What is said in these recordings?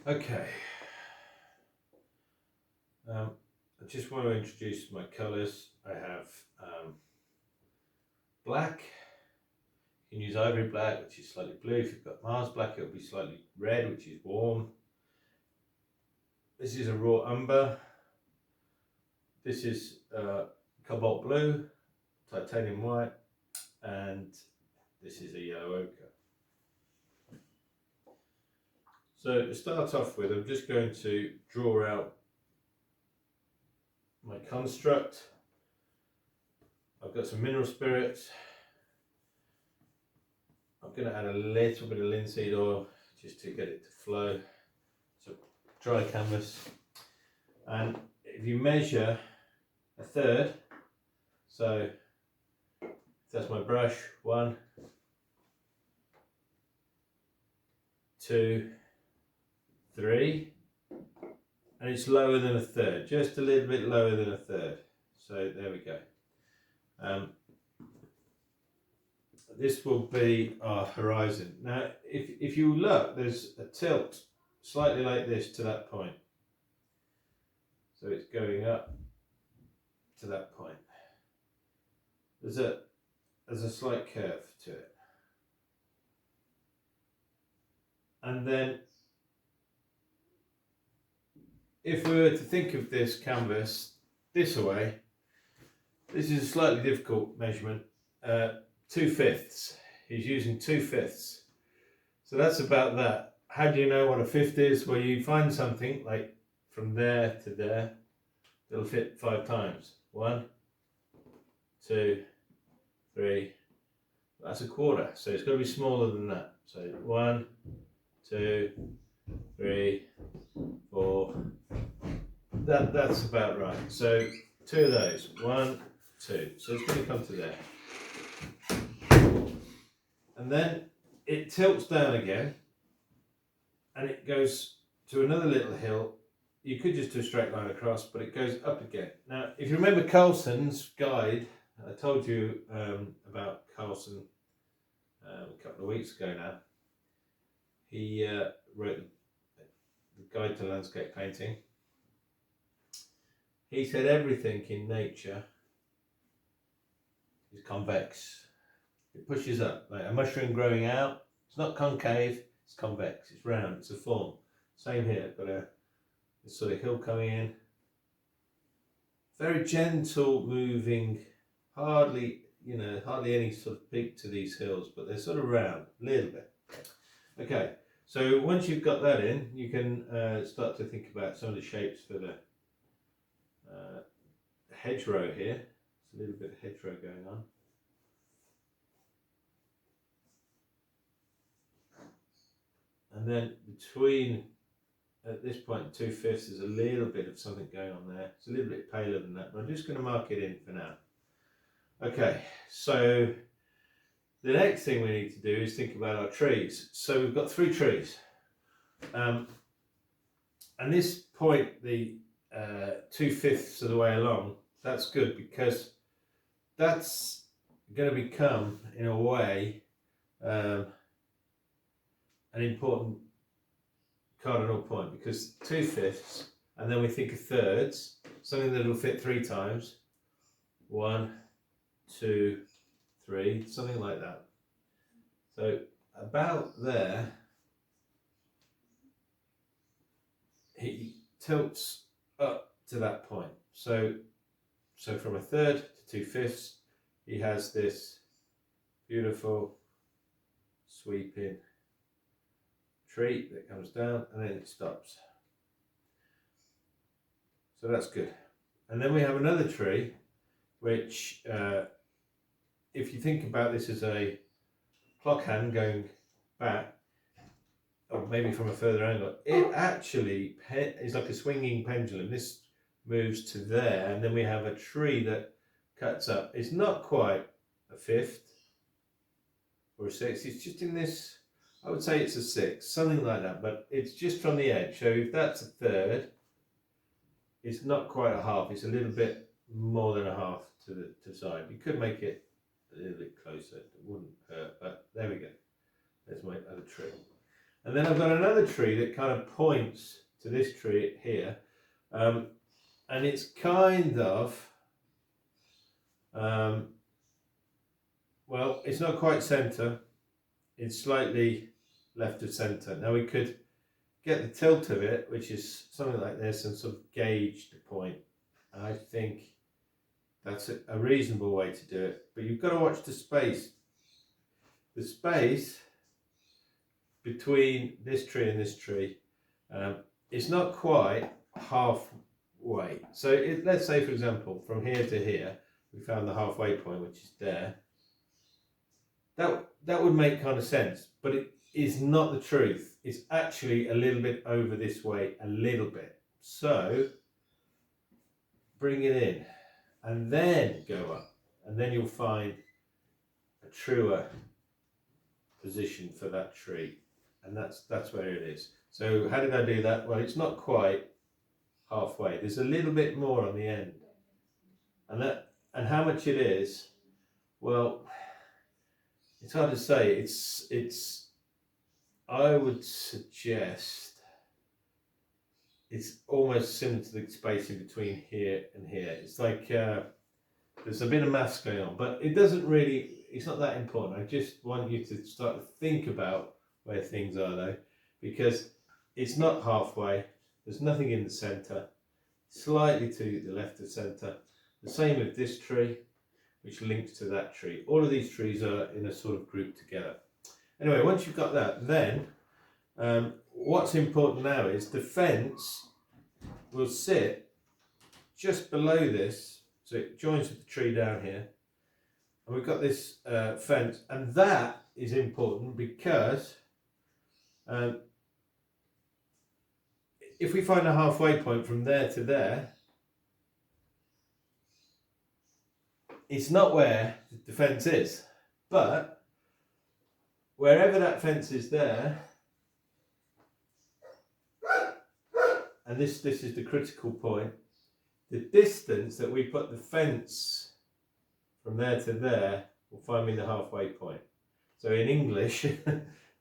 Okay, I just want to introduce my colours. I have black. You can use ivory black, which is slightly blue. If you've got Mars black, it'll be slightly red, which is warm. This is a raw umber. This is cobalt blue, titanium white, and this is a yellow ochre. So to start off with, I'm just going to draw out my construct. I've got some mineral spirits. I'm going to add a little bit of linseed oil just to get it to flow. So dry canvas, and if you measure a third, so that's my brush, 1, 2, 3, and it's lower than a third, just a little bit lower than a third. So there we go. This will be our horizon. Now, if you look, there's a tilt slightly like this to that point. So it's going up to that point. There's a slight curve to it. And then if we were to think of this canvas this way, this is a slightly difficult measurement. 2/5. He's using 2/5. So that's about that. How do you know what a fifth is? Well, you find something like from there to there, it'll fit 5 times. 1, 2, 3. That's a quarter. So it's got to be smaller than that. So 1, 2, 3, 4. That's about right. So 2 of those. 1, 2. So it's going to come to there. And then it tilts down again and it goes to another little hill. You could just do a straight line across, but it goes up again. Now, if you remember Carlson's guide, I told you about Carlson a couple of weeks ago now. He wrote the guide to landscape painting. He said everything in nature is convex. It pushes up, like a mushroom growing out. It's not concave, it's convex, it's round, it's a form. Same here, got this sort of hill coming in. Very gentle moving, hardly any sort of peak to these hills, but they're sort of round, a little bit. Okay, so once you've got that in, you can start to think about some of the shapes for the hedgerow here. There's a little bit of hedgerow going on. And then between, at this point, 2/5, there's a little bit of something going on there. It's a little bit paler than that, but I'm just going to mark it in for now. Okay, so the next thing we need to do is think about our trees. So we've got 3 trees. And this point, the 2/5 of the way along, that's good because that's going to become, in a way, an important cardinal point, because 2/5, and then we think of thirds, something that will fit 3 times. 1, 2, 3, something like that. So about there, he tilts up to that point. So from a third to 2/5, he has this beautiful sweeping tree that comes down and then it stops. So that's good. And then we have another tree which, if you think about this as a clock hand going back, or maybe from a further angle, it actually is like a swinging pendulum. This moves to there, and then we have a tree that cuts up. It's not quite a 5th or a 6th, it's just in this, I would say it's a 6, something like that, but it's just from the edge. So if that's a third, it's not quite a half, it's a little bit more than a half to the side. You could make it a little bit closer, it wouldn't hurt, but there we go. There's my other tree. And then I've got another tree that kind of points to this tree here. And it's kind of, well, it's not quite centre. It's slightly left of centre. Now we could get the tilt of it, which is something like this, and sort of gauge the point. And I think that's a reasonable way to do it. But you've got to watch the space. The space between this tree and this tree, it's not quite halfway. So let's say, for example, from here to here, we found the halfway point, which is there. That would make kind of sense, but it is not the truth. It's actually a little bit over this way, a little bit. So bring it in and then go up, and then you'll find a truer position for that tree, and that's where it is. So how did I do that? Well, it's not quite halfway. There's a little bit more on the end, and how much it is, well, it's hard to say. It's I would suggest it's almost similar to the spacing between here and here. It's like there's a bit of maths going on, but it doesn't really, it's not that important. I just want you to start to think about where things are though, because it's not halfway, there's nothing in the centre, slightly to the left of centre. The same with this tree, which links to that tree. All of these trees are in a sort of group together. Anyway, once you've got that, then what's important now is the fence will sit just below this, so it joins with the tree down here, and we've got this fence, and that is important because if we find a halfway point from there to there, it's not where the fence is, but wherever that fence is there, and this is the critical point, the distance that we put the fence from there to there will find me the halfway point. So in English,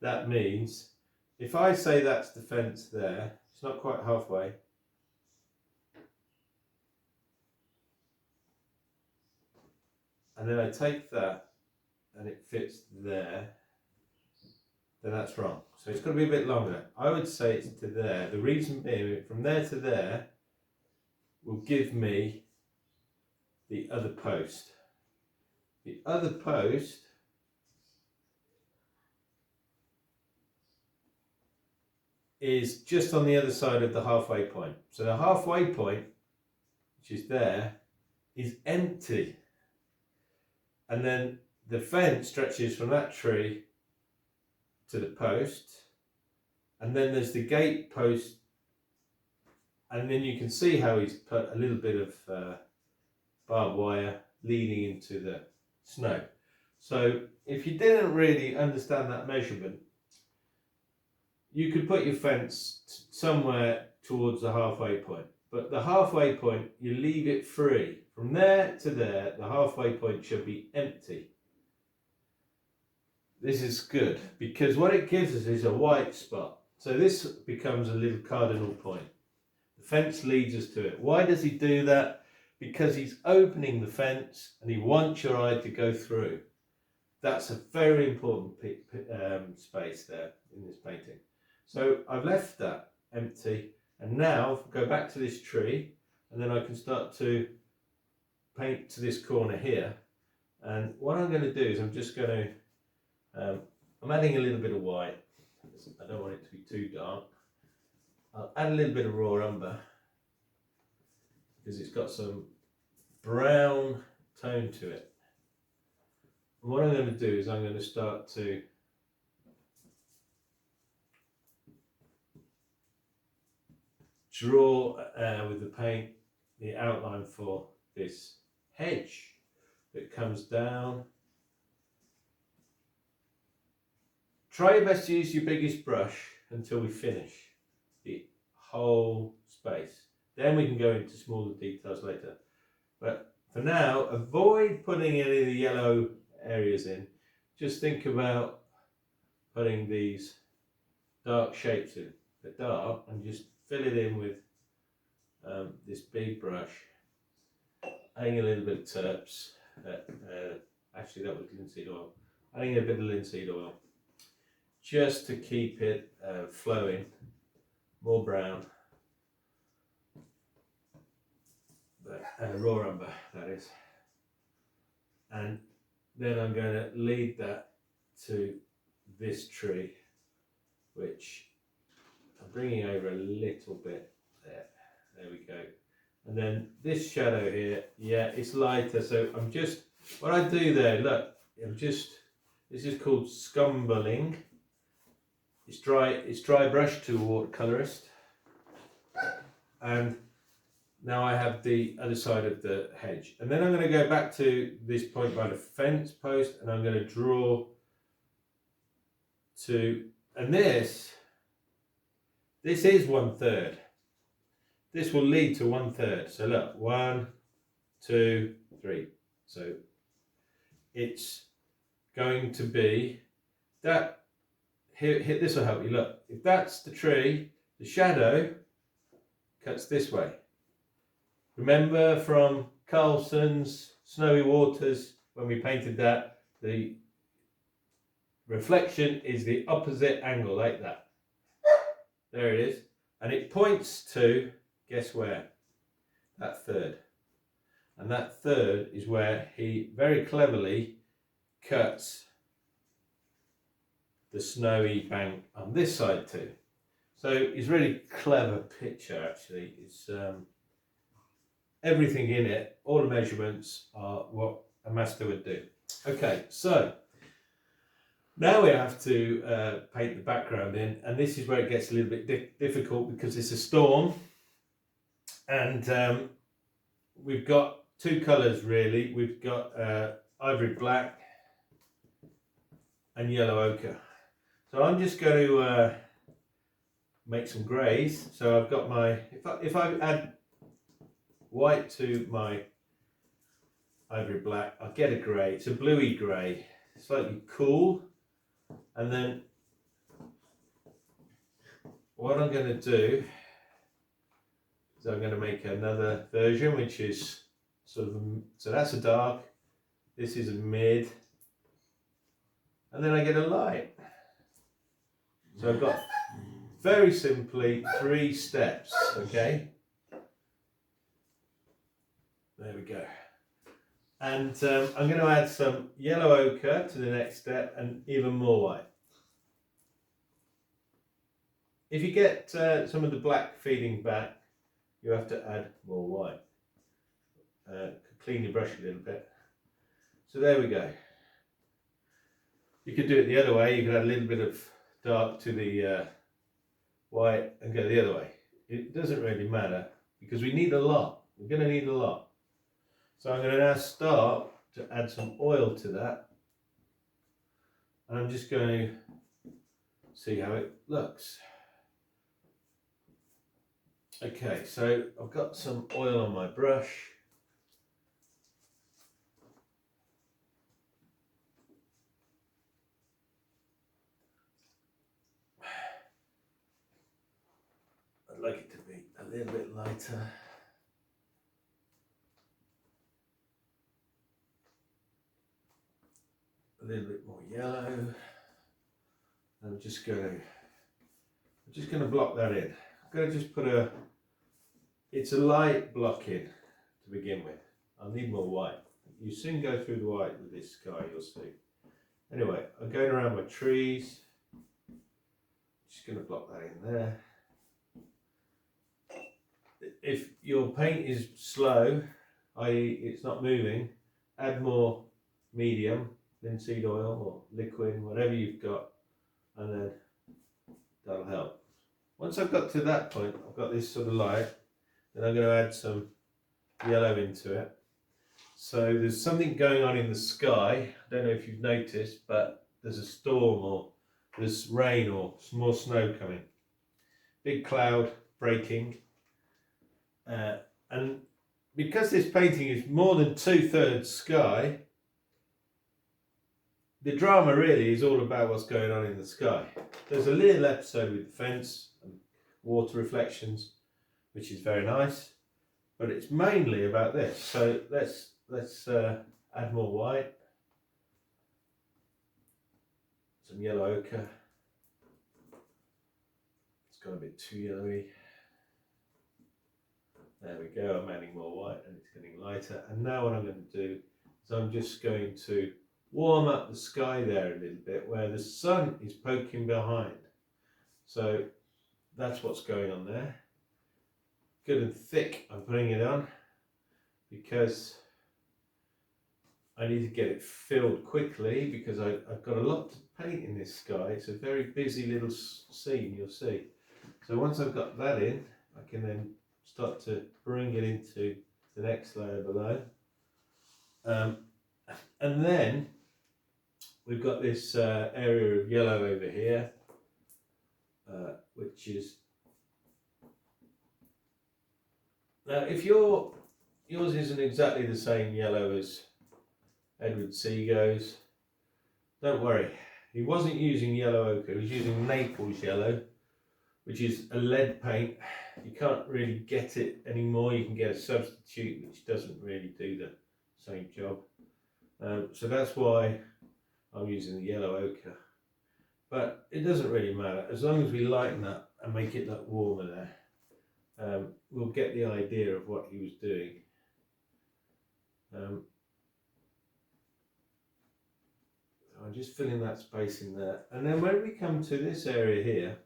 that means if I say that's the fence there, it's not quite halfway. And then I take that and it fits there, then that's wrong. So it's got to be a bit longer. I would say it's to there. The reason being, from there to there will give me the other post. The other post is just on the other side of the halfway point. So the halfway point, which is there, is empty. And then the fence stretches from that tree to the post, and then there's the gate post, and then you can see how he's put a little bit of barbed wire leading into the snow. So if you didn't really understand that measurement, you could put your fence somewhere towards the halfway point, but the halfway point, you leave it free. From there to there, the halfway point should be empty. This is good because what it gives us is a white spot. So this becomes a little cardinal point. The fence leads us to it. Why does he do that? Because he's opening the fence and he wants your eye to go through. That's a very important space there in this painting. So I've left that empty, and now go back to this tree, and then I can start to paint to this corner here. And what I'm going to do is I'm just going to I'm adding a little bit of white. I don't want it to be too dark. I'll add a little bit of raw umber because it's got some brown tone to it. And what I'm going to do is I'm going to start to draw with the paint the outline for this hedge that comes down. Try your best to use your biggest brush until we finish the whole space. Then we can go into smaller details later. But for now, avoid putting any of the yellow areas in. Just think about putting these dark shapes in. They're dark, and just fill it in with this big brush. Adding a little bit of terps. Actually, that was linseed oil. Adding a bit of linseed oil, just to keep it flowing, more brown, and raw umber, that is. And then I'm going to lead that to this tree, which I'm bringing over a little bit there. There we go. And then this shadow here, yeah, it's lighter. So I'm just, what I do there, look, this is called scumbling. It's dry brush to a watercolorist. And now I have the other side of the hedge. And then I'm going to go back to this point by the fence post, and I'm going to draw to, and this is 1/3. This will lead to 1/3. So look, 1, 2, 3. So it's going to be that, here this will help you. Look, if that's the tree, the shadow cuts this way. Remember from Carlson's Snowy Waters, when we painted that, the reflection is the opposite angle, like that. There it is. And it points to, guess where? That third. And that third is where he very cleverly cuts the snowy bank on this side too. So it's a really clever picture, actually. It's everything in it, all the measurements are what a master would do. Okay, so now we have to paint the background in, and this is where it gets a little bit difficult because it's a storm, and we've got two colours really. We've got ivory black and yellow ochre. So I'm just going to make some greys. So I've got my, if I add white to my ivory black, I'll get a grey. It's a bluey grey, slightly cool. And then what I'm going to do is I'm going to make another version, which is sort of, so that's a dark, this is a mid, and then I get a light. So I've got very simply 3 steps, okay? There we go. And I'm going to add some yellow ochre to the next step and even more white. If you get some of the black feeding back, you have to add more white. Clean your brush a little bit. So there we go. You could do it the other way. You could add a little bit of dark to the white and go the other way. It doesn't really matter because we need a lot. We're going to need a lot. So I'm going to now start to add some oil to that. And I'm just going to see how it looks. Okay, so I've got some oil on my brush. I'd like it to be a little bit lighter. A little bit more yellow. I'm just going to block that in. I'm going to just put it's a light block in to begin with. I'll need more white. You soon go through the white with this sky, you'll see. Anyway, I'm going around my trees. Just going to block that in there. If your paint is slow, i.e. it's not moving, add more medium, linseed oil or liquid, whatever you've got, and then that'll help. Once I've got to that point, I've got this sort of light, then I'm going to add some yellow into it. So there's something going on in the sky. I don't know if you've noticed, but there's a storm or there's rain or more snow coming. Big cloud breaking. And because this painting is more than 2/3 sky, the drama really is all about what's going on in the sky. There's a little episode with the fence and water reflections, which is very nice, but it's mainly about this. So let's add more white, some yellow ochre. It's got a bit too yellowy. There we go, I'm adding more white and it's getting lighter. And now what I'm going to do is I'm just going to warm up the sky there a little bit where the sun is poking behind. So that's what's going on there. Good and thick I'm putting it on because I need to get it filled quickly because I've got a lot to paint in this sky. It's a very busy little scene, you'll see. So once I've got that in, I can then start to bring it into the next layer below. And then we've got this area of yellow over here, which is, now if yours isn't exactly the same yellow as Edward Seago's, don't worry. He wasn't using yellow ochre, he was using Naples yellow, which is a lead paint. You can't really get it anymore. You can get a substitute which doesn't really do the same job. So that's why I'm using the yellow ochre. But it doesn't really matter. As long as we lighten up and make it look warmer there, we'll get the idea of what he was doing. So I'm just filling that space in there. And then when we come to this area here,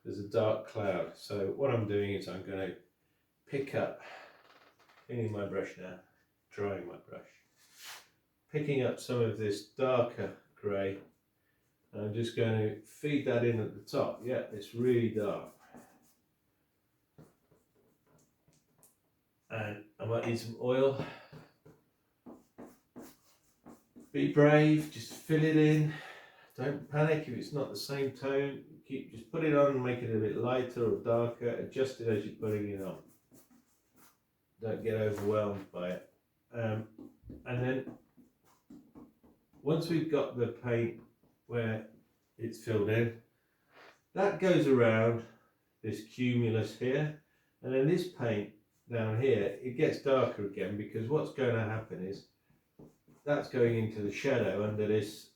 there's a dark cloud. So what I'm doing is I'm going to pick up, cleaning my brush now, drying my brush, picking up some of this darker grey, and I'm just going to feed that in at the top. Yeah, it's really dark. And I might need some oil. Be brave, just fill it in. Don't panic if it's not the same tone. Just put it on and make it a bit lighter or darker. Adjust it as you're putting it on. Don't get overwhelmed by it. And then once we've got the paint where it's filled in, that goes around this cumulus here, and then this paint down here, it gets darker again because what's going to happen is that's going into the shadow under this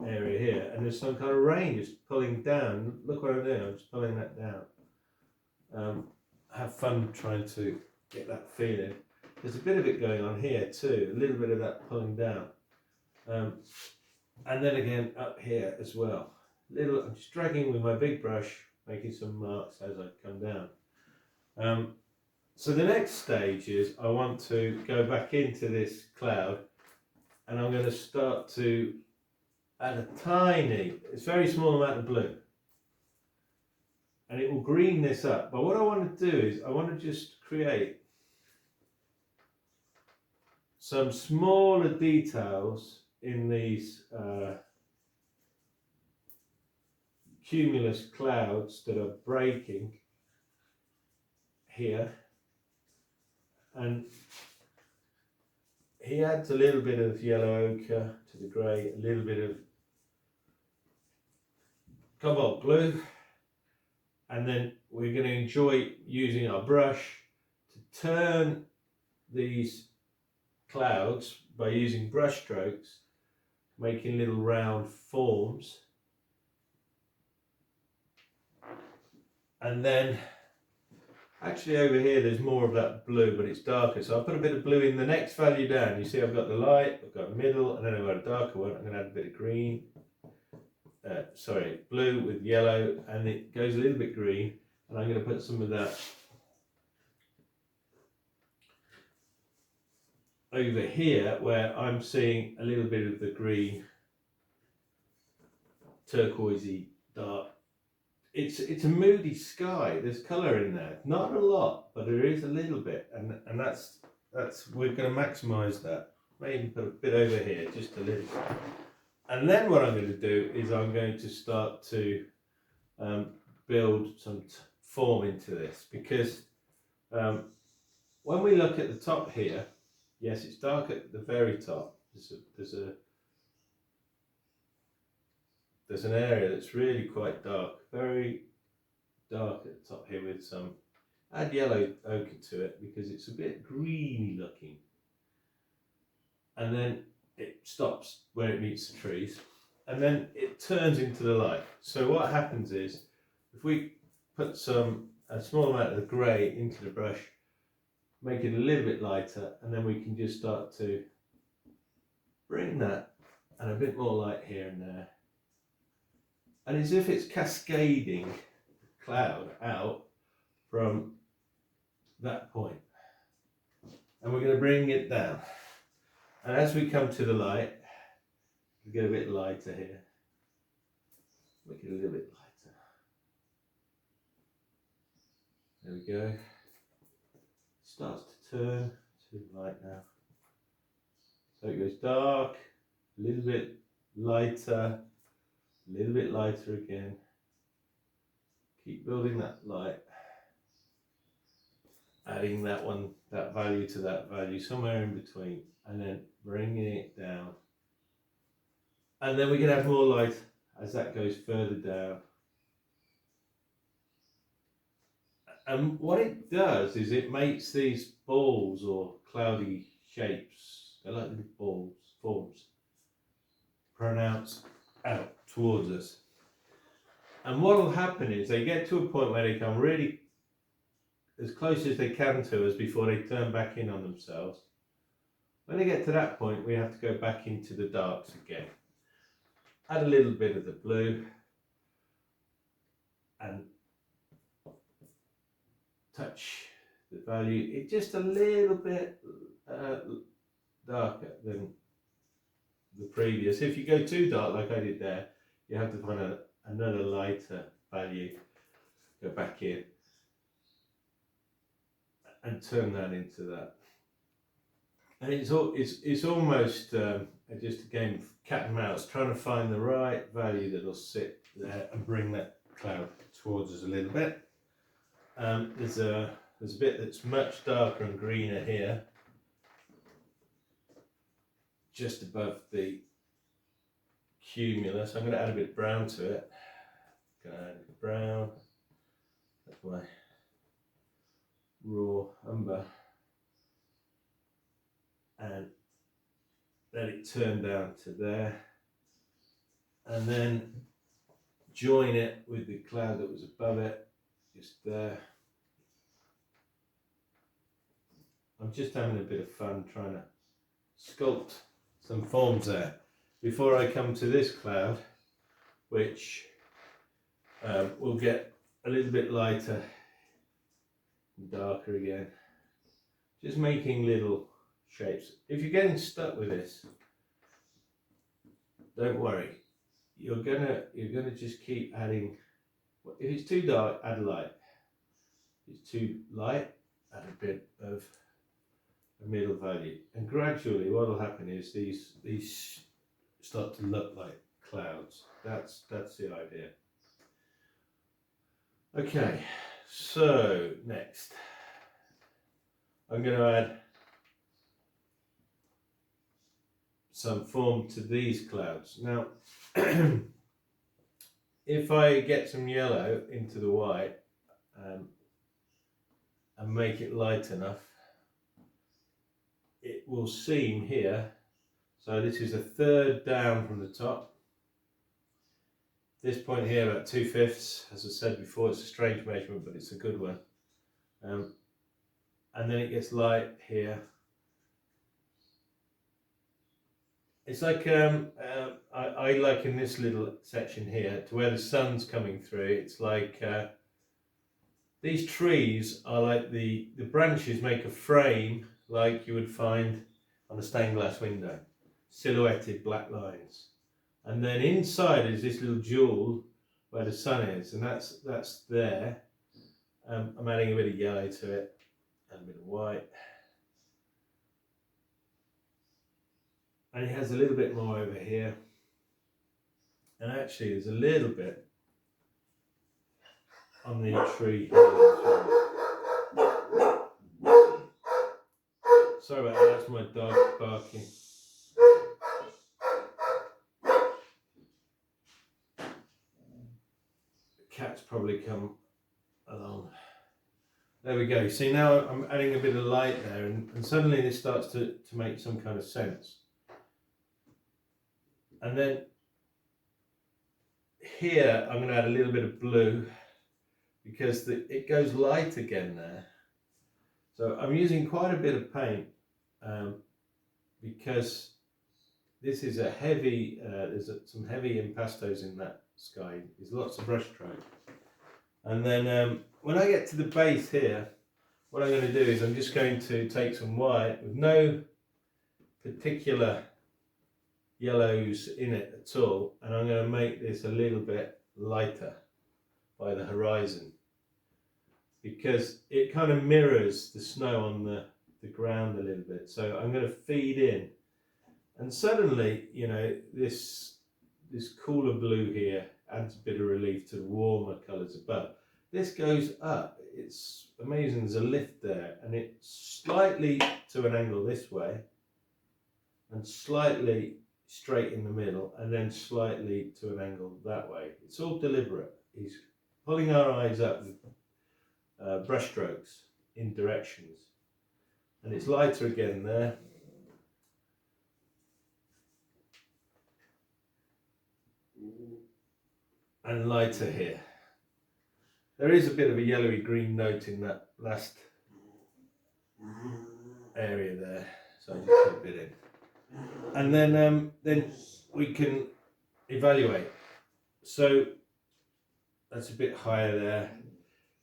area here, and there's some kind of rain just pulling down. Look what I'm doing, I'm just pulling that down. Have fun trying to get that feeling. There's a bit of it going on here too, a little bit of that pulling down. And then again up here as well. I'm just dragging with my big brush, making some marks as I come down. So the next stage is I want to go back into this cloud, and I'm going to start to add a tiny, it's very small amount of blue, and it will green this up. But what I want to do is I want to just create some smaller details in these cumulus clouds that are breaking here. And he adds a little bit of yellow ochre to the grey, a little bit of cobalt blue, and then we're going to enjoy using our brush to turn these clouds by using brush strokes, making little round forms. And then actually over here there's more of that blue, but it's darker, so I'll put a bit of blue in the next value down. You see I've got the light, I've got a middle, and then I've got a darker one. I'm going to add a bit of green, blue with yellow, and it goes a little bit green, and I'm going to put some of that over here where I'm seeing a little bit of the green, turquoisey dark. It's a moody sky. There's colour in there, not a lot, but there is a little bit, and that's we're going to maximise that. Maybe put a bit over here, just a little bit. And then what I'm going to do is I'm going to start to build some form into this, because when we look at the top here, yes, it's dark at the very top. There's a there's an area that's really quite dark, very dark at the top here with some, add yellow ochre to it because it's a bit greeny looking. And then it stops where it meets the trees and then it turns into the light. So what happens is if we put a small amount of the grey into the brush, make it a little bit lighter, and then we can just start to bring that and a bit more light here and there. And as if it's cascading the cloud out from that point. And we're going to bring it down. And as we come to the light, we get a bit lighter here. Make it a little bit lighter. There we go. Starts to turn to light now. So it goes dark, a little bit lighter, a little bit lighter again. Keep building that light. Adding that value to that value, somewhere in between, and then bringing it down. And then we can add more light as that goes further down. And what it does is it makes these balls or cloudy shapes, they're like little balls, forms, pronounce out towards us. And what will happen is they get to a point where they come really as close as they can to us before they turn back in on themselves. When they get to that point, we have to go back into the darks again. Add a little bit of the blue and touch the value. It's just a little bit darker than the previous. If you go too dark like I did there, you have to find another lighter value, go back in and turn that into that. And it's almost just a game of cat and mouse, trying to find the right value that'll sit there and bring that cloud towards us a little bit. There's a bit that's much darker and greener here, just above the cumulus. I'm going to add a bit of brown to it. Going to add a bit of brown. That's my raw umber. And let it turn down to there. And then join it with the cloud that was above it, just there. I'm just having a bit of fun trying to sculpt some forms there before I come to this cloud, which will get a little bit lighter and darker again. Just making little shapes. If you're getting stuck with this, don't worry. You're gonna just keep adding. If it's too dark, add light. If it's too light, add a bit of a middle value, and gradually what will happen is these start to look like clouds. That's the idea. Okay, so next I'm going to add some form to these clouds. Now if I get some yellow into the white and make it light enough, it will seem here. So this is a third down from the top. This point here about 2/5. As I said before, it's a strange measurement, but it's a good one. And then it gets light here. It's like I liken this little section here to where the sun's coming through. It's like these trees are like the branches make a frame like you would find on a stained glass window, silhouetted black lines. And then inside is this little jewel where the sun is, and that's there. I'm adding a bit of yellow to it and a bit of white. And it has a little bit more over here. And actually there's a little bit on the tree here. Sorry about that, that's my dog barking. probably come along. There we go. See, now I'm adding a bit of light there, and suddenly this starts to make some kind of sense. And then here I'm going to add a little bit of blue because it goes light again there. So I'm using quite a bit of paint because this is a heavy, there's some heavy impastos in that sky. There's lots of brush stroke. And then when I get to the base here, what I'm going to do is I'm just going to take some white with no particular yellows in it at all, and I'm going to make this a little bit lighter by the horizon because it kind of mirrors the snow on the ground a little bit. So I'm going to feed in, and suddenly, you know, this cooler blue here adds a bit of relief to the warmer colours above. This goes up. It's amazing. There's a lift there, and it's slightly to an angle this way and slightly straight in the middle, and then slightly to an angle that way. It's all deliberate. He's pulling our eyes up with brush strokes in directions, and it's lighter again there. And lighter here. There is a bit of a yellowy green note in that last area there, so I just put a bit in. And then we can evaluate. So that's a bit higher there.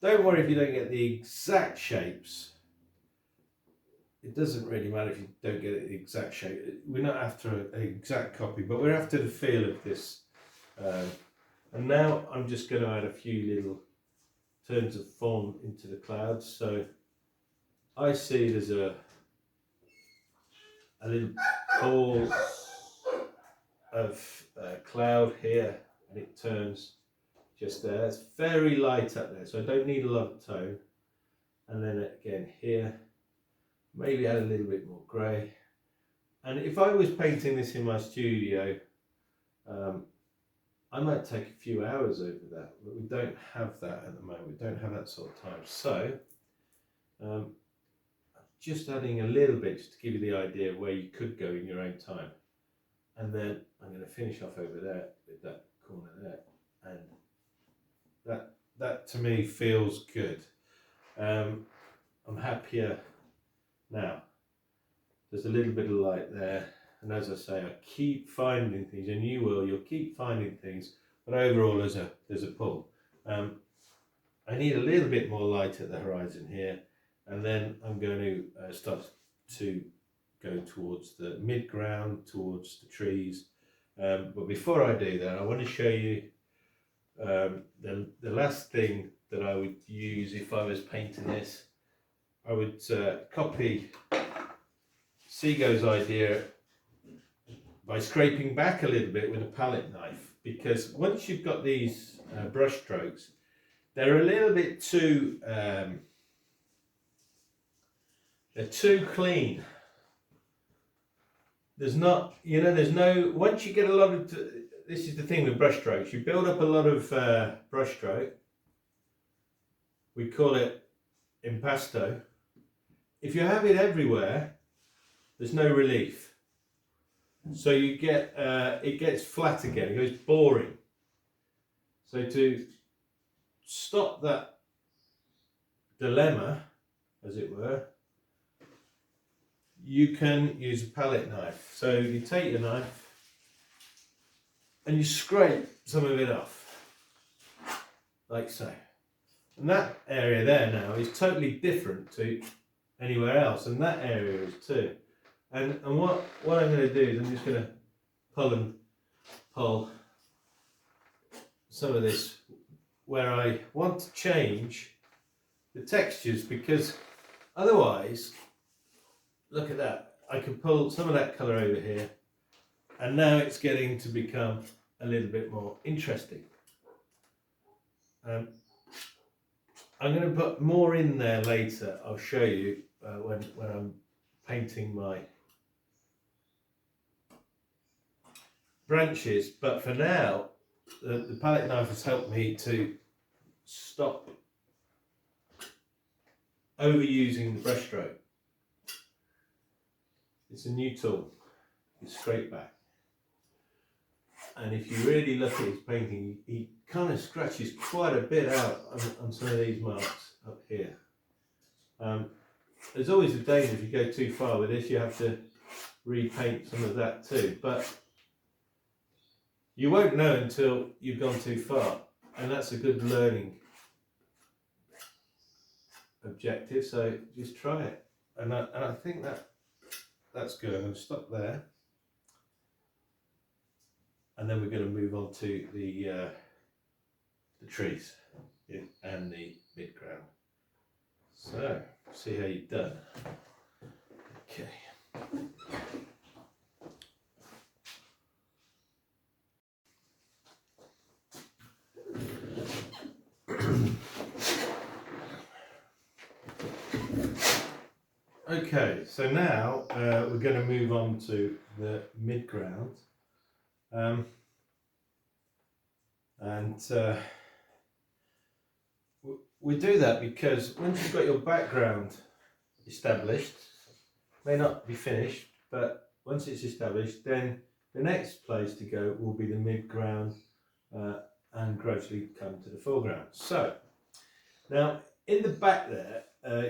Don't worry if you don't get the exact shapes. It doesn't really matter if you don't get it the exact shape. We're not after an exact copy, but we're after the feel of this. And now I'm just going to add a few little turns of form into the clouds. So I see it as a little ball of cloud here, and it turns just there. It's very light up there, so I don't need a lot of tone. And then again here, maybe add a little bit more grey. And if I was painting this in my studio, I might take a few hours over that, but we don't have that at the moment. We don't have that sort of time. So just adding a little bit just to give you the idea of where you could go in your own time. And then I'm going to finish off over there with that corner there, and that to me feels good. I'm happier now. There's a little bit of light there, and as I say, I keep finding things, and you'll keep finding things, but overall there's a pull. I need a little bit more light at the horizon here, and then I'm going to start to go towards the mid-ground, towards the trees. But before I do that, I want to show you the last thing that I would use if I was painting this. I would copy Seago's idea by scraping back a little bit with a palette knife, because once you've got these brush strokes, they're a little bit too they're too clean. There's no, once you get a lot of, this is the thing with brush strokes, you build up a lot of brush stroke, we call it impasto. If you have it everywhere, there's no relief. So you get, it gets flat again, it goes boring. So to stop that dilemma, as it were, you can use a palette knife. So you take your knife and you scrape some of it off, like so. And that area there now is totally different to anywhere else, and that area is too. And what I'm going to do is I'm just going to pull some of this where I want to change the textures, because otherwise, look at that, I can pull some of that colour over here, and now it's getting to become a little bit more interesting. I'm going to put more in there later. I'll show you when I'm painting my branches, but for now the palette knife has helped me to stop overusing the brush stroke. It's a new tool. It's straight back. And if you really look at his painting, he kind of scratches quite a bit out on some of these marks up here. There's always a danger if you go too far with this, you have to repaint some of that too. But you won't know until you've gone too far. And that's a good learning objective, so just try it. And I think that's good. I'm going to stop there. And then we're going to move on to the trees and the mid-ground. So, see how you've done. Okay. Okay, so now we're going to move on to the mid-ground. We do that because once you've got your background established, may not be finished, but once it's established, then the next place to go will be the mid-ground and gradually come to the foreground. So, now in the back there,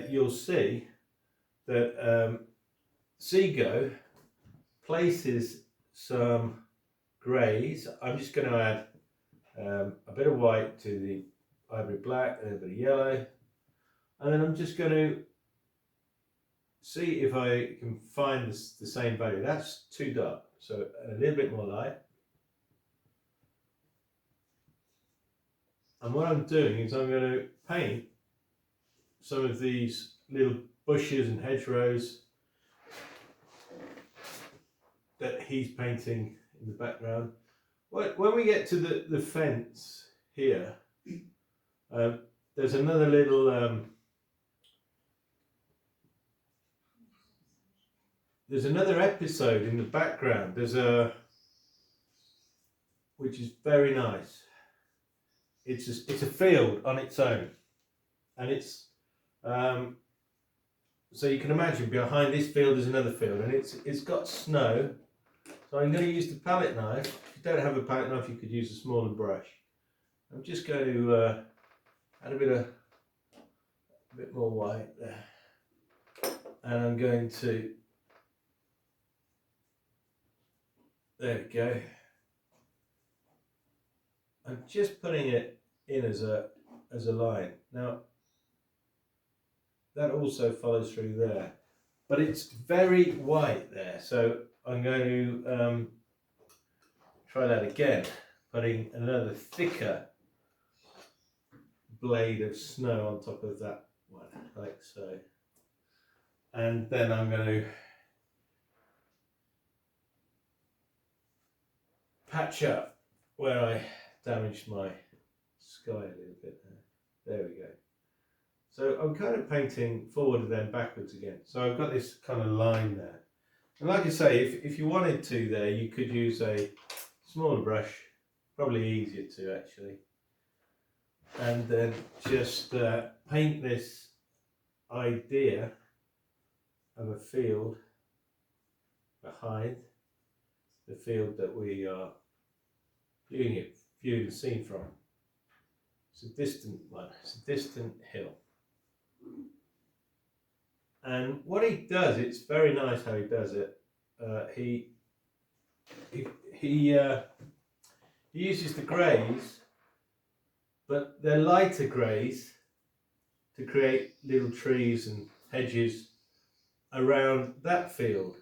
you'll see that Seago places some greys. I'm just going to add a bit of white to the ivory black and a bit of yellow, and then I'm just going to see if I can find the same value. That's too dark, so a little bit more light. And what I'm doing is I'm going to paint some of these little bushes and hedgerows that he's painting in the background. When we get to the fence here, there's another little there's another episode in the background. There's which is very nice. It's a field on its own, and it's so you can imagine behind this field is another field, and it's got snow. So I'm going to use the palette knife. If you don't have a palette knife, you could use a smaller brush. I'm just going to add a bit more white there, and I'm going to, there we go. I'm just putting it in as a line. Now that also follows through there, but it's very white there, so I'm going to try that again, putting another thicker blade of snow on top of that one, like so. And then I'm going to patch up where I damaged my sky a little bit there. There we go. So I'm kind of painting forward and then backwards again. So I've got this kind of line there. And like I say, if you wanted to there, you could use a smaller brush, probably easier to actually. And then just paint this idea of a field behind the field that we are viewing the scene from. It's a distant one, it's a distant hill. And what he does, it's very nice how he does it. He uses the greys, but they're lighter greys to create little trees and hedges around that field.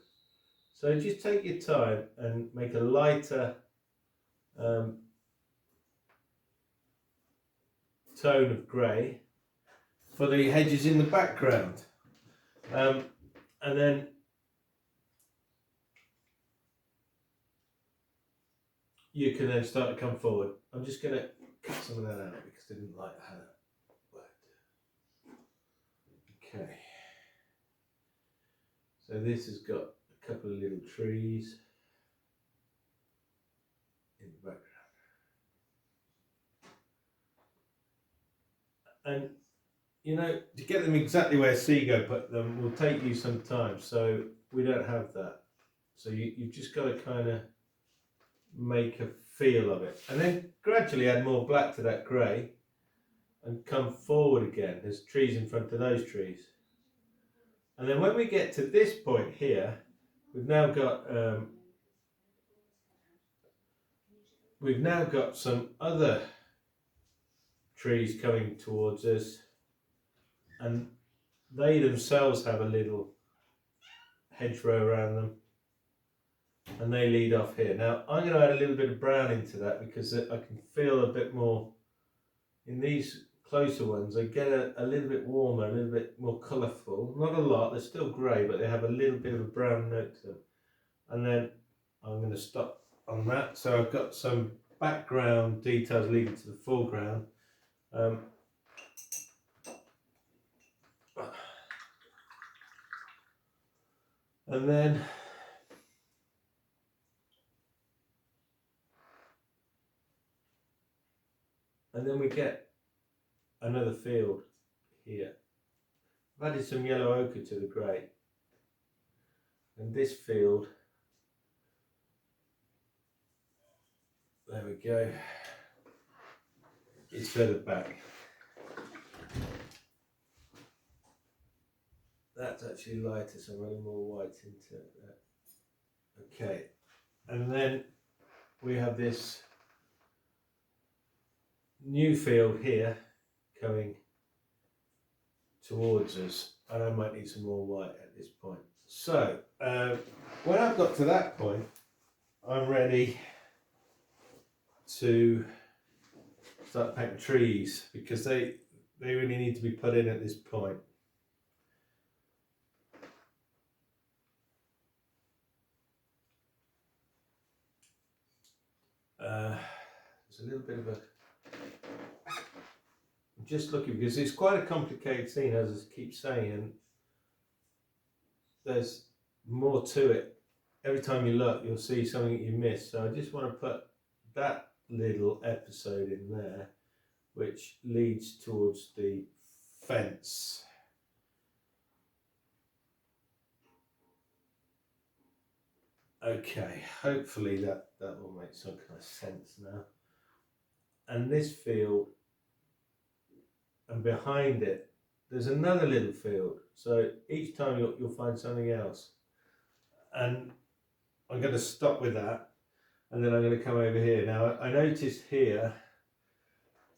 So just take your time and make a lighter tone of grey for the hedges in the background. And then you can then start to come forward. I'm just going to cut some of that out because I didn't like how that worked. Okay. So this has got a couple of little trees in the background. And you know, to get them exactly where Seago put them will take you some time, so we don't have that. So you've just got to kind of make a feel of it, and then gradually add more black to that grey and come forward again. There's trees in front of those trees. And then when we get to this point here, we've now got some other trees coming towards us, and they themselves have a little hedgerow around them, and they lead off here. Now I'm going to add a little bit of brown into that because I can feel a bit more in these closer ones. They get a little bit warmer, a little bit more colourful. Not a lot, they're still grey, but they have a little bit of a brown note to them. And then I'm going to stop on that. So I've got some background details leading to the foreground. And then we get another field here. I've added some yellow ochre to the grey. And this field, there we go, it's further back. That's actually lighter, so I'm adding more white into it. Okay, and then we have this new field here coming towards us, and I might need some more white at this point. So when I've got to that point, I'm ready to start painting trees, because they really need to be put in at this point. There's a little bit of a, I'm just looking because it's quite a complicated scene, as I keep saying, and there's more to it. Every time you look, you'll see something that you miss. So I just want to put that little episode in there, which leads towards the fence. Okay, hopefully that will make some kind of sense now. And this field, and behind it, there's another little field. So each time you'll find something else. And I'm going to stop with that, and then I'm going to come over here. Now I noticed here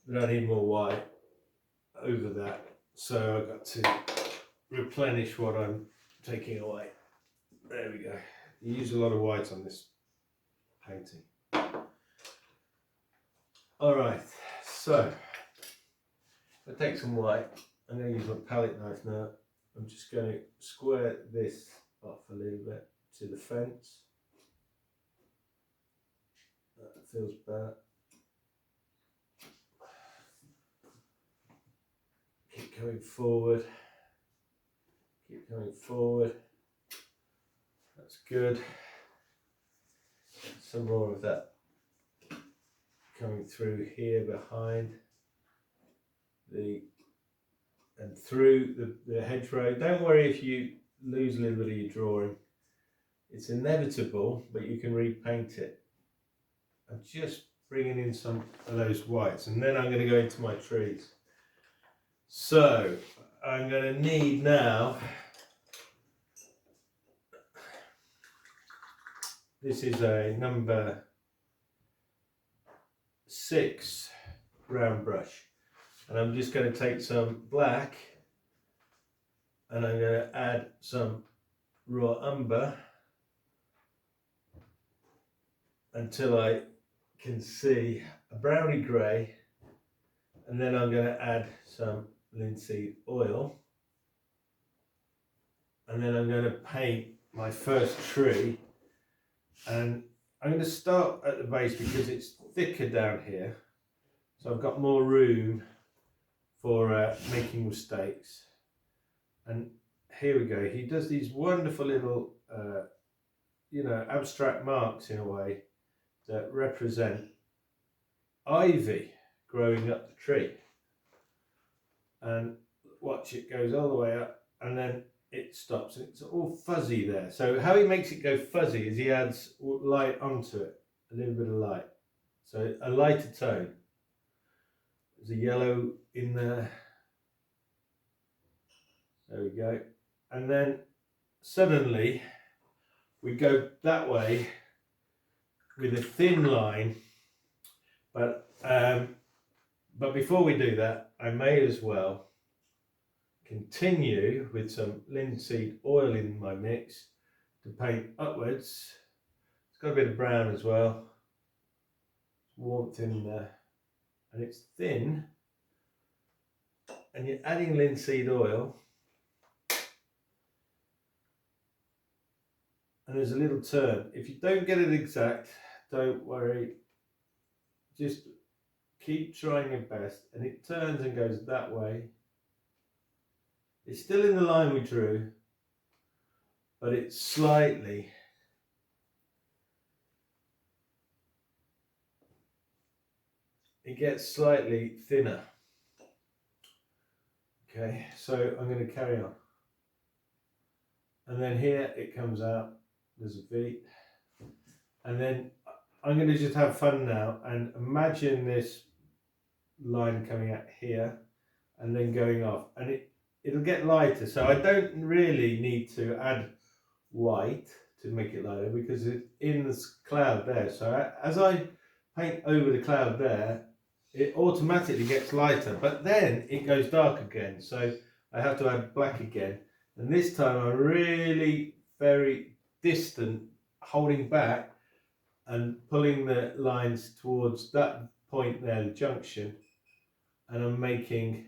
that I need more white over that, so I've got to replenish what I'm taking away. There we go. You use a lot of white on this painting. Alright, so I take some white. I'm going to use my palette knife now. I'm just going to square this off a little bit to the fence. That feels bad. Keep going forward. Keep going forward. That's good. Some more of that coming through here behind and through the hedgerow. Don't worry if you lose a little bit of your drawing. It's inevitable, but you can repaint it. I'm just bringing in some of those whites, and then I'm going to go into my trees. So I'm going to need now, this is a number 6 round brush, and I'm just going to take some black and I'm going to add some raw umber until I can see a browny grey, and then I'm going to add some linseed oil, and then I'm going to paint my first tree. And I'm going to start at the base because it's thicker down here, so I've got more room for making mistakes. And here we go. He does these wonderful little abstract marks in a way that represent ivy growing up the tree. and watch it goes all the way up, and then it stops, and it's all fuzzy there. So how he makes it go fuzzy is he adds light onto it, a little bit of light, so a lighter tone. There's a yellow in there. There we go. And then suddenly we go that way with a thin line, but before we do that, I may as well continue with some linseed oil in my mix to paint upwards. It's got a bit of brown as well, warmth in there, and it's thin, and you're adding linseed oil, and there's a little turn. If you don't get it exact, don't worry, just keep trying your best, and it turns and goes that way. It's still in the line we drew, but it's slightly, it gets slightly thinner. Okay, so I'm going to carry on. And then here it comes out, there's a V. And then I'm going to just have fun now and imagine this line coming out here and then going off. And it'll get lighter, so I don't really need to add white to make it lighter because it's in this cloud there. So as I paint over the cloud there, it automatically gets lighter, but then it goes dark again, so I have to add black again. And this time I'm really very distant, holding back and pulling the lines towards that point there, the junction, and I'm making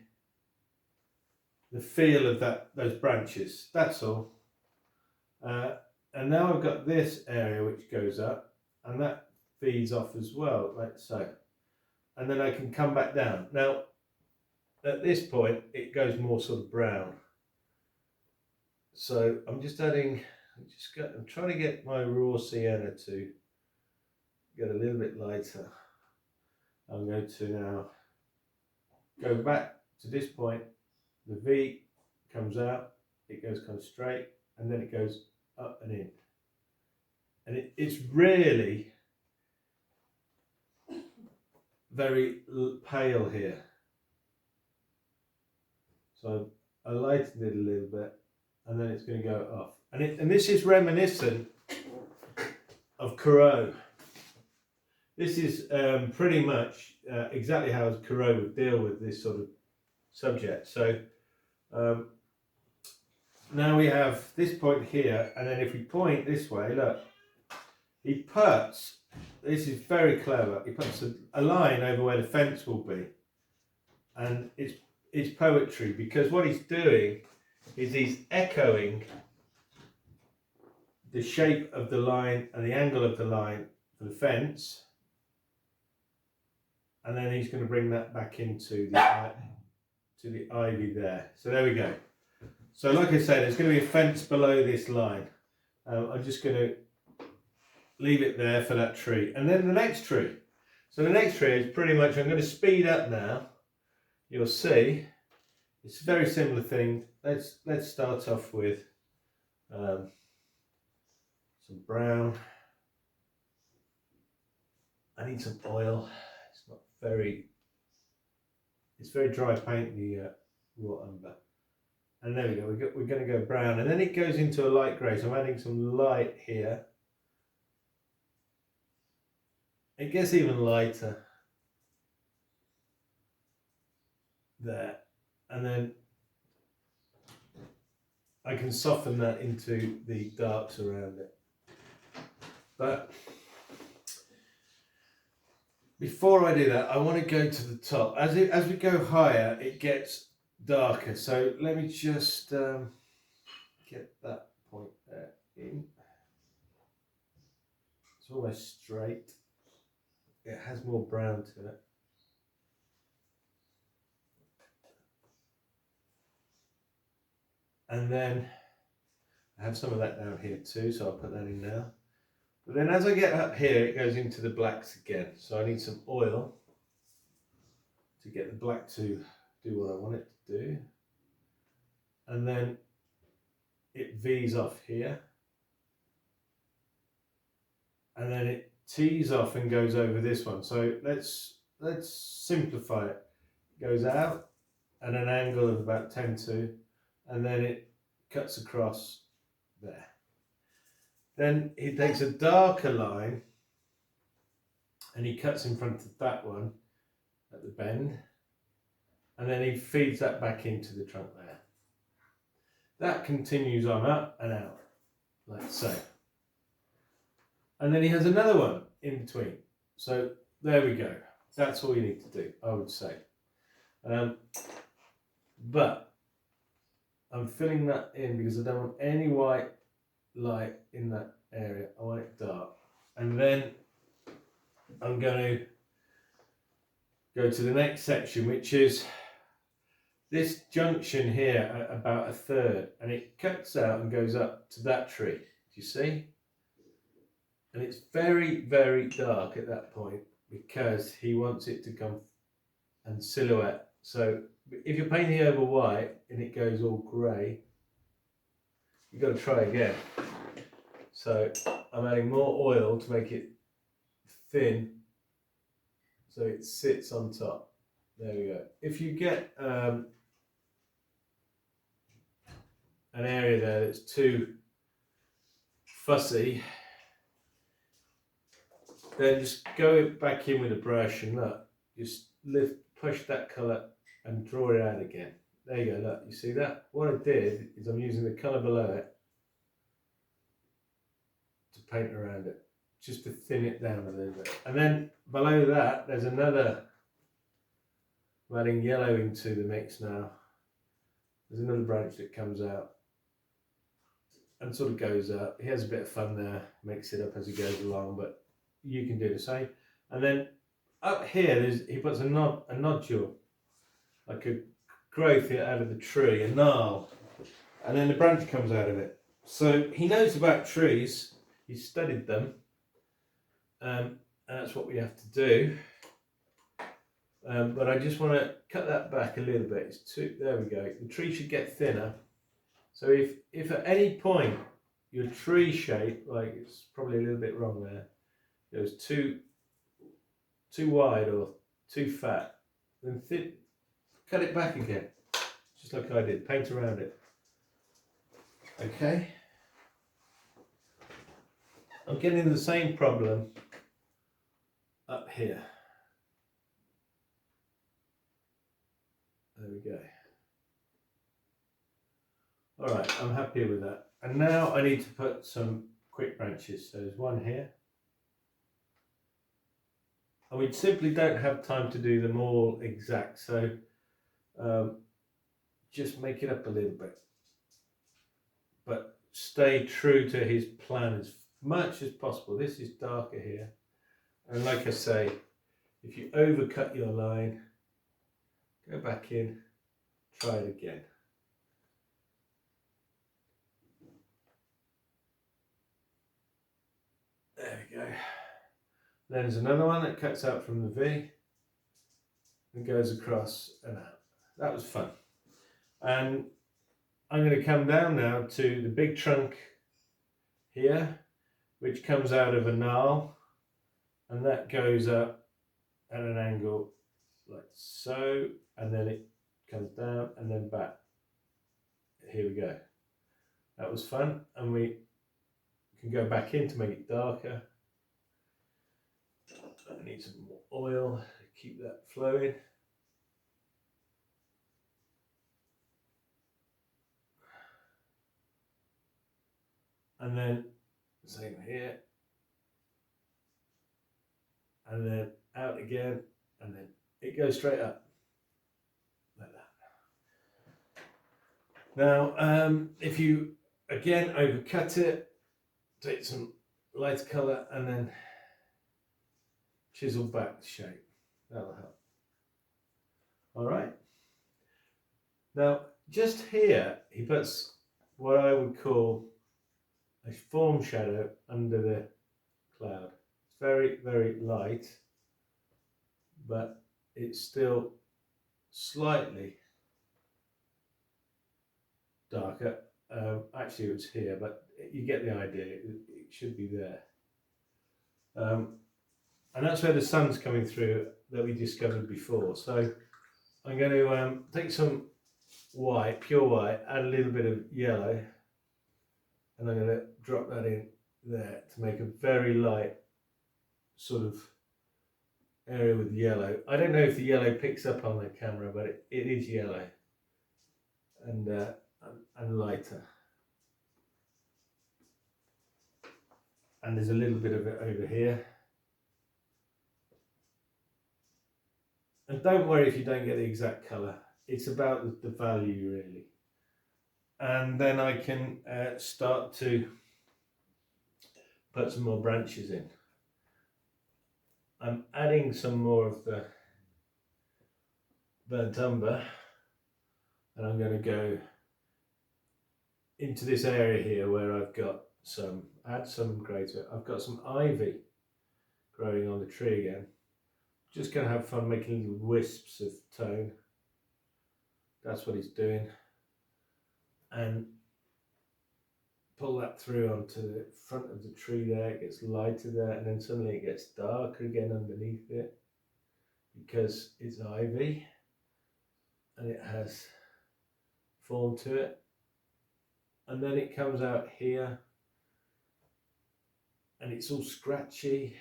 the feel of those branches. That's all. And now I've got this area which goes up, and that feeds off as well, like so. And then I can come back down. Now, at this point, it goes more sort of brown. So I'm just adding, I'm trying to get my raw sienna to get a little bit lighter. I'm going to now go back to this point. The V comes out, it goes kind of straight, and then it goes up and in. And it's really very pale here. So I lightened it a little bit, and then it's going to go off. And this is reminiscent of Corot. This is pretty much exactly how Corot would deal with this sort of subject. So now we have this point here, and then if we point this way, look, he puts, this is very clever, he puts a line over where the fence will be. And it's poetry, because what he's doing is he's echoing the shape of the line and the angle of the line for the fence, and then he's going to bring that back into the ivy there. So there we go. So like I said, there's going to be a fence below this line. I'm just going to leave it there for that tree, and then the next tree. So the next tree is pretty much, I'm going to speed up now. You'll see it's a very similar thing. Let's start off with some brown. I need some oil. It's not very, it's very dry paint, the raw umber. And there we go, we're going to go brown, and then it goes into a light grey, so I'm adding some light here. It gets even lighter there, and then I can soften that into the darks around it. But before I do that, I want to go to the top. As we go higher, it gets darker. So let me just get that point there in. It's almost straight. It has more brown to it. And then I have some of that down here too, so I'll put that in now. But then as I get up here, it goes into the blacks again. So I need some oil to get the black to do what I want it to do. And then it V's off here. And then it T's off and goes over this one. So let's simplify it. It goes out at an angle of about 10-2, and then it cuts across there. Then he takes a darker line and he cuts in front of that one at the bend, and then he feeds that back into the trunk there. That continues on up and out, like so. And then he has another one in between. So there we go. That's all you need to do, I would say. But I'm filling that in because I don't want any white light in that area. I want it dark. And then I'm going to go to the next section, which is this junction here at about 1/3, and it cuts out and goes up to that tree. Do you see? And it's very, very dark at that point because he wants it to come and silhouette. So if you're painting over white and it goes all grey, you've got to try again. So I'm adding more oil to make it thin so it sits on top. There we go. If you get an area there that's too fussy, then just go back in with a brush and look, just push that colour and draw it out again. There you go, look, you see that? What I did is I'm using the colour below it to paint around it, just to thin it down a little bit. And then below that, there's another, I'm adding yellow into the mix now. There's another branch that comes out and sort of goes up. He has a bit of fun there, makes it up as he goes along, but you can do the same. And then up here, he puts a nodule, like a growth out of the tree, a gnarl, and then the branch comes out of it. So he knows about trees, he's studied them, and that's what we have to do. But I just want to cut that back a little bit. There we go. The tree should get thinner. So if at any point your tree shape, like it's probably a little bit wrong there, goes too wide or too fat, then cut it back again, just like I did, paint around it. Okay, I'm getting the same problem up here. There we go. All right, I'm happy with that. And now I need to put some quick branches. So there's one here. And we simply don't have time to do them all exact, so just make it up a little bit. But stay true to his plan as much as possible. This is darker here. And like I say, if you overcut your line, go back in, try it again. There we go. Then there's another one that cuts out from the V and goes across and out. That was fun. And I'm going to come down now to the big trunk here, which comes out of a gnarl, and that goes up at an angle like so, and then it comes down and then back. Here we go. That was fun, and we can go back in to make it darker. I need some more oil to keep that flowing. And then same here. And then out again, and then it goes straight up like that. Now, if you again overcut it, take some lighter colour and then chisel back the shape. That'll help. All right. Now, just here, he puts what I would call a form shadow under the cloud. It's very, very light, but it's still slightly darker. Actually it was here, but you get the idea, it should be there. And that's where the sun's coming through that we discovered before. So I'm going to take some white, pure white, add a little bit of yellow, and I'm going to drop that in there to make a very light sort of area with yellow. I don't know if the yellow picks up on the camera, but it is yellow and lighter. And there's a little bit of it over here. And don't worry if you don't get the exact colour. It's about the value really. And then I can start to put some more branches in. I'm adding some more of the burnt umber, and I'm going to go into this area here where I've got add some grey to it. I've got some ivy growing on the tree again. Just going to have fun making little wisps of tone. That's what he's doing. And pull that through onto the front of the tree there. It gets lighter there, and then suddenly it gets darker again underneath it because it's ivy and it has form to it. And then it comes out here and it's all scratchy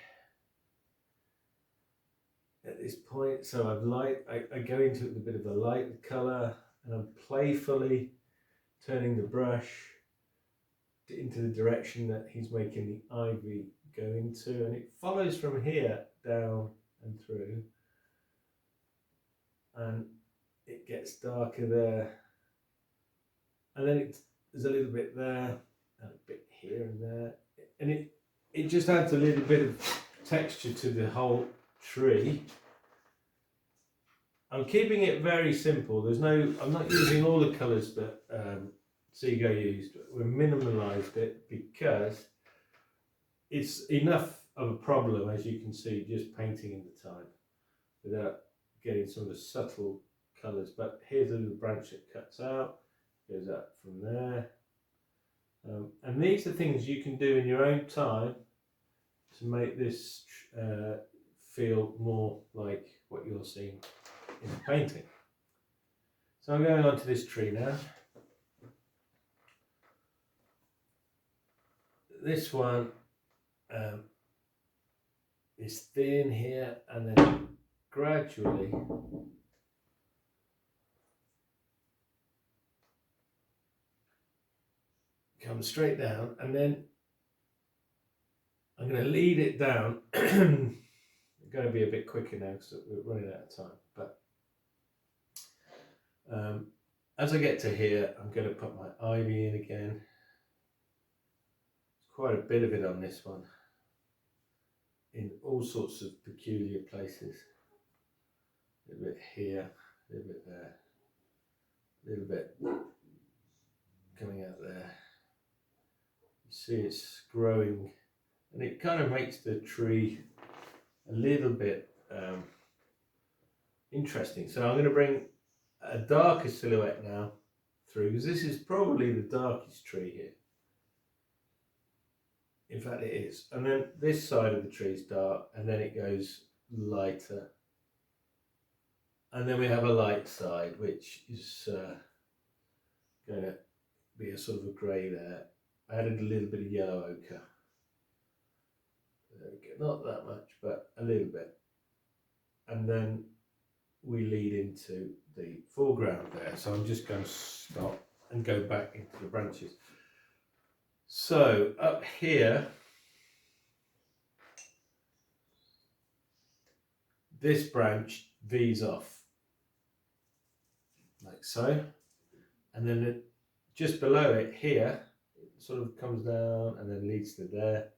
at this point. So I go into it with a bit of a light colour, and I'm playfully turning the brush into the direction that he's making the ivy go into, and it follows from here down and through, and it gets darker there, and then there's a little bit there and a bit here and there, and it just adds a little bit of texture to the whole tree. I'm keeping it very simple. I'm not using all the colours that Seago used. We minimalised it because it's enough of a problem, as you can see, just painting in the time without getting some of the subtle colours. But here's a little branch that cuts out, goes up from there. And these are things you can do in your own time to make this feel more like what you're seeing in the painting. So I'm going on to this tree now. This one is thin here, and then gradually comes straight down, and then I'm going to lead it down. I'm going to be a bit quicker now because we're running out of time, but as I get to here, I'm going to put my ivy in again. There's quite a bit of it on this one, in all sorts of peculiar places. A little bit here, a little bit there, a little bit coming out there. You see it's growing, and it kind of makes the tree a little bit interesting. So I'm going to bring a darker silhouette now through, because this is probably the darkest tree here. In fact it is. And then this side of the tree is dark, and then it goes lighter, and then we have a light side which is going to be a sort of a grey there. I added a little bit of yellow ochre. There we go. Not that much, but a little bit. And then we lead into the foreground there. So I'm just going to stop and go back into the branches. So up here, this branch V's off, like so. And then just below it here, it sort of comes down and then leads to there.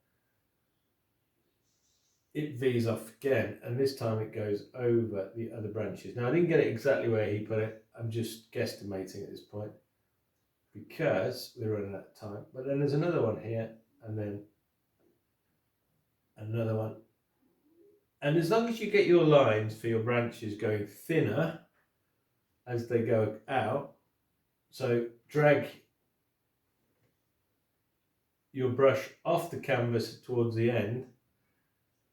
It V's off again, and this time it goes over the other branches. Now I didn't get it exactly where he put it. I'm just guesstimating at this point because we're running out of time. But then there's another one here, and then another one. And as long as you get your lines for your branches going thinner as they go out, so drag your brush off the canvas towards the end,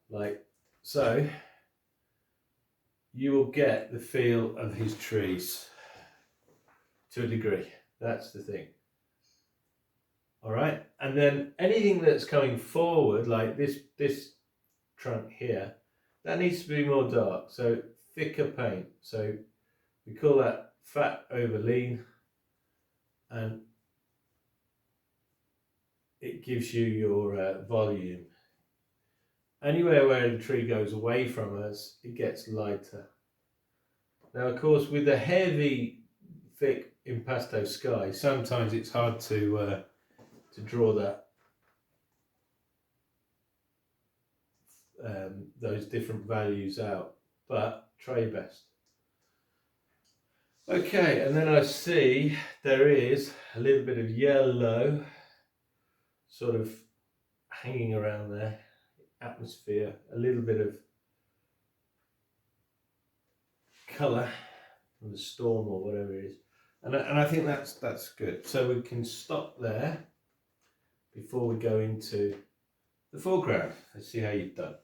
like so, you will get the feel of his trees to a degree. That's the thing. All right, and then anything that's coming forward, like this trunk here, that needs to be more dark, so thicker paint. So we call that fat over lean, and it gives you your volume. Anywhere where the tree goes away from us, it gets lighter. Now, of course, with the heavy, thick impasto sky, sometimes it's hard to draw that those different values out, but try your best. Okay, and then I see there is a little bit of yellow sort of hanging around there, atmosphere, a little bit of colour from the storm or whatever it is, and I think that's good. So we can stop there before we go into the foreground. Let's see how you've done.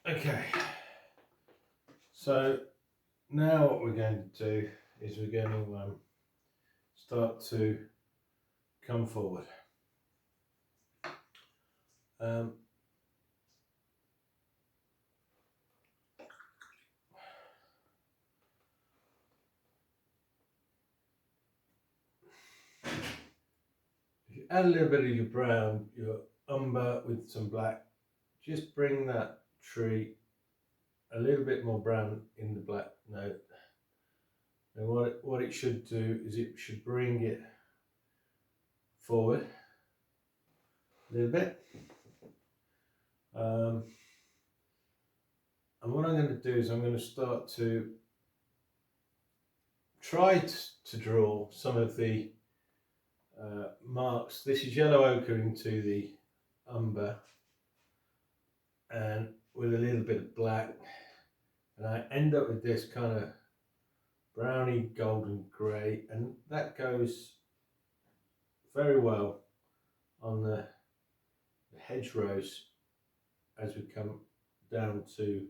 Okay, so now what we're going to do is we're going to start to come forward. If you add a little bit of your brown, your umber with some black, just bring that tree a little bit more brown in the black note. And what it should do is it should bring it forward a little bit. And what I'm going to do is I'm going to start to try to draw some of the marks. This is yellow ochre into the umber, and with a little bit of black, and I end up with this kind of browny golden grey, and that goes very well on the hedgerows as we come down to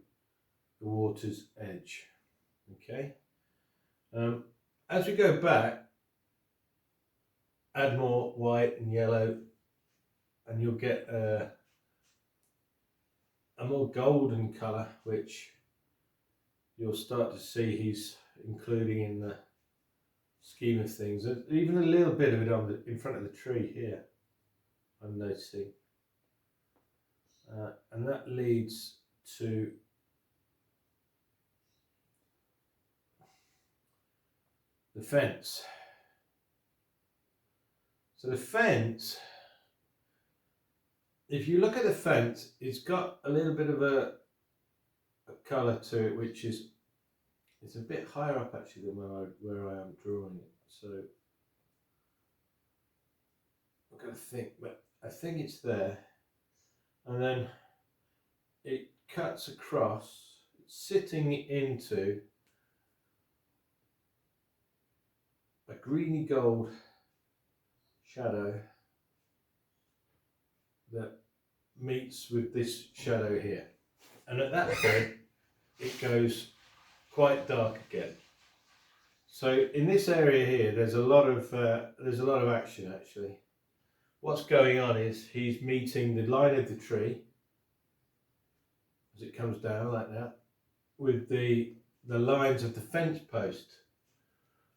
the water's edge. Okay, as we go back, add more white and yellow, and you'll get a more golden colour, which you'll start to see he's including in the scheme of things. There's even a little bit of it in front of the tree here, I'm noticing. And that leads to the fence. So the fence, if you look at the fence, it's got a little bit of a colour to it, which is, it's a bit higher up actually than where I am drawing it. So I'm going to think, but I think it's there. And then it cuts across, sitting into a greeny gold shadow that meets with this shadow here, and at that point it goes quite dark again. So in this area here, there's a lot of action actually. What's going on is he's meeting the line of the tree as it comes down like that with the lines of the fence post,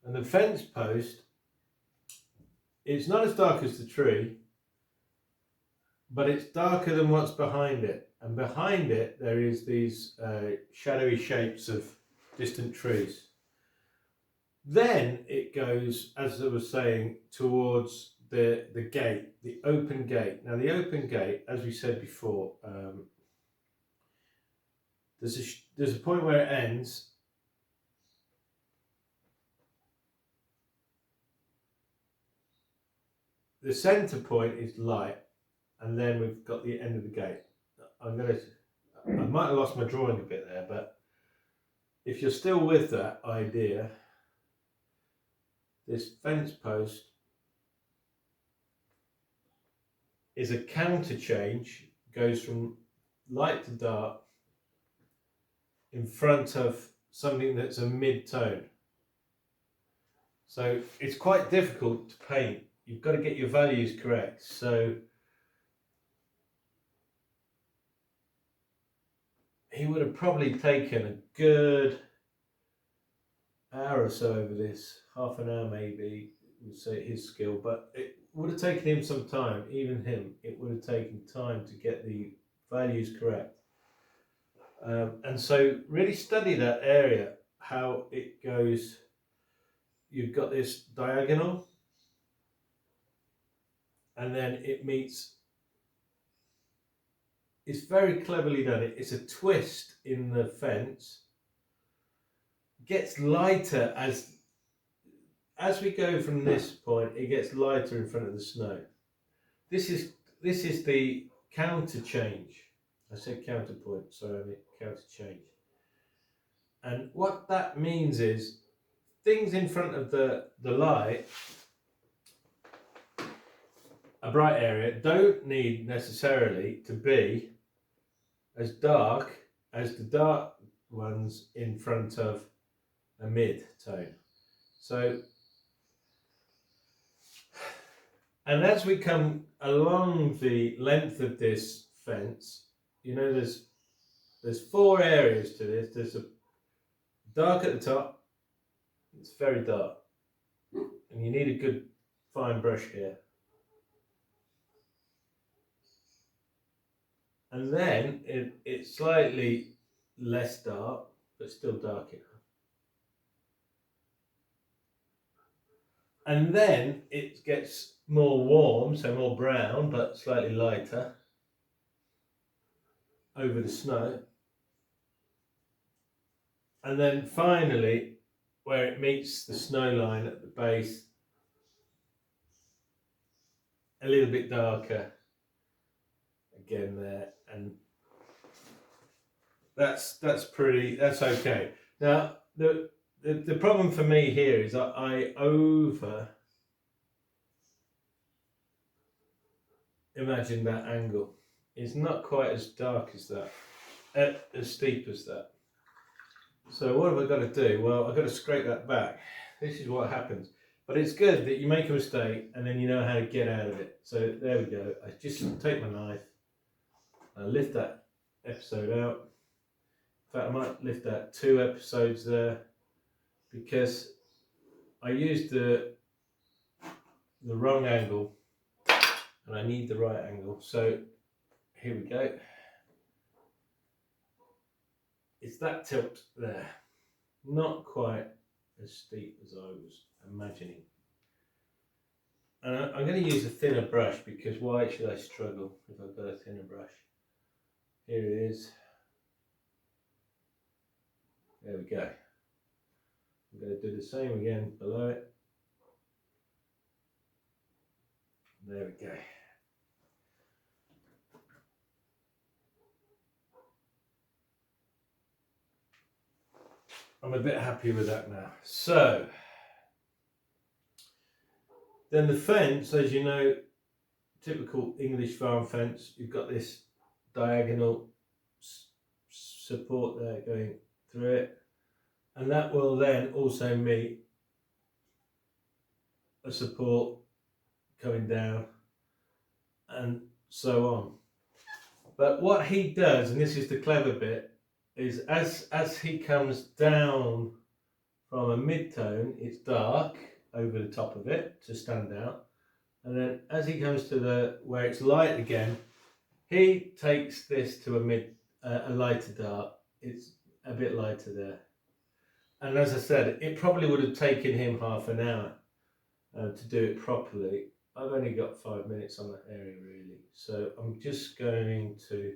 and the fence post, it's not as dark as the tree, but it's darker than what's behind it, and behind it there is these shadowy shapes of distant trees. Then it goes, as I was saying, towards the gate, the open gate. Now the open gate, as we said before, there's a point where it ends. The centre point is light, and then we've got the end of the gate. I might have lost my drawing a bit there, but if you're still with that idea, this fence post is a counter change, goes from light to dark in front of something that's a mid-tone. So it's quite difficult to paint. You've got to get your values correct. So he would have probably taken a good hour or so over this, half an hour maybe, would say his skill, but it would have taken him some time, even him, it would have taken time to get the values correct. And so really study that area, how it goes. You've got this diagonal, and then it meets. It's very cleverly done. It's a twist in the fence. Gets lighter as we go from this point. It gets lighter in front of the snow. This is the counter change. I said counterpoint. Sorry, I meant counter change. And what that means is things in front of the light, a bright area, don't need necessarily to be as dark as the dark ones in front of a mid-tone. So, and as we come along the length of this fence, you know, there's 4 areas to this. There's a dark at the top. It's very dark, and you need a good fine brush here. And then it's slightly less dark, but still dark enough. And then it gets more warm, so more brown, but slightly lighter over the snow. And then finally, where it meets the snow line at the base, a little bit darker again there, and that's okay. Now the problem for me here is I over imagine that angle. It's not quite as dark as that, as steep as that. So what have I got to do? Well, I've got to scrape that back. This is what happens. But it's good that you make a mistake and then you know how to get out of it. So there we go. I just take my knife, I lift that episode out. In fact, I might lift out 2 episodes there, because I used the wrong angle and I need the right angle. So here we go. It's that tilt there, not quite as steep as I was imagining. And I'm going to use a thinner brush, because why should I struggle if I've got a thinner brush? Here it is. There we go. I'm going to do the same again below it. There we go. I'm a bit happy with that now. So, then the fence, as you know, typical English farm fence, you've got this diagonal support there going through it, and that will then also meet a support coming down, and so on. But what he does, and this is the clever bit, is as he comes down from a mid-tone, it's dark over the top of it to stand out, and then as he comes to where it's light again, he takes this to a lighter dark. It's a bit lighter there, and as I said, it probably would have taken him half an hour to do it properly. I've only got 5 minutes on that area really, so I'm just going to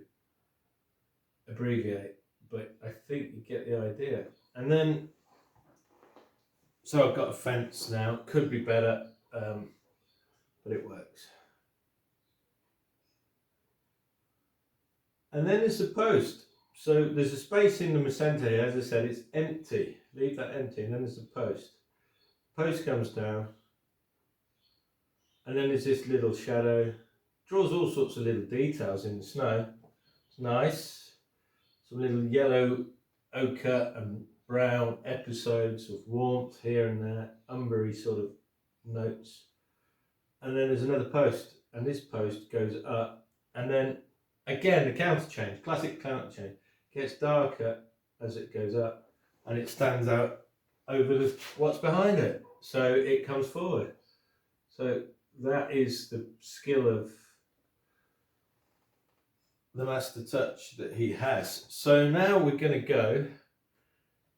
abbreviate, but I think you get the idea. And then, so I've got a fence now, could be better, but it works. And then there's the post. So there's a space in the centre here, as I said, it's empty. Leave that empty, and then there's the post. Post comes down, and then there's this little shadow. Draws all sorts of little details in the snow. It's nice. Some little yellow, ochre and brown episodes of warmth here and there, umbery sort of notes. And then there's another post, and this post goes up, and then again the counter change, classic counter change, gets darker as it goes up, and it stands out over what's behind it, so it comes forward. So that is the skill of the master touch that he has. So now we're going to go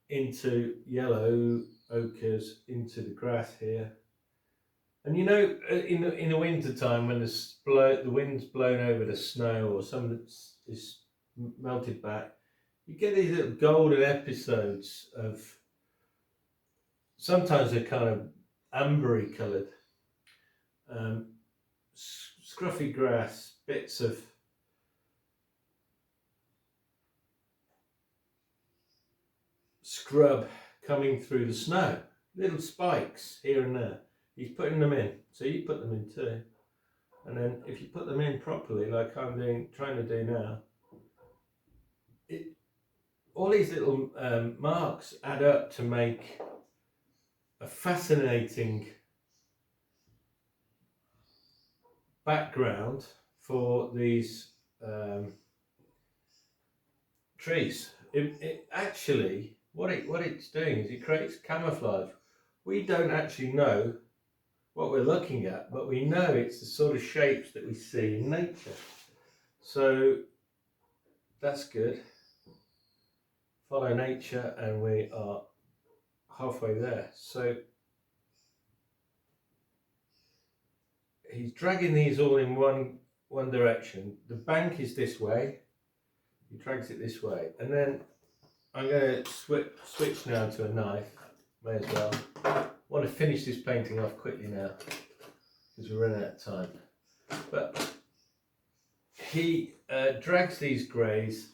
into yellow ochres into the grass here. And you know, in the winter time when the wind's blown over the snow or some of it is melted back, you get these little golden episodes of, sometimes they're kind of ambery coloured, scruffy grass, bits of scrub coming through the snow, little spikes here and there. He's putting them in, so you put them in too. And then if you put them in properly, like I'm trying to do now, all these little marks add up to make a fascinating background for these trees. It actually, what it's doing is it creates camouflage. We don't actually know what we're looking at, but we know it's the sort of shapes that we see in nature. So that's good. Follow nature, and we are halfway there. So he's dragging these all in one direction. The bank is this way. He drags it this way, and then I'm going to switch now to a knife. May as well. I want to finish this painting off quickly now because we're running out of time. But he drags these greys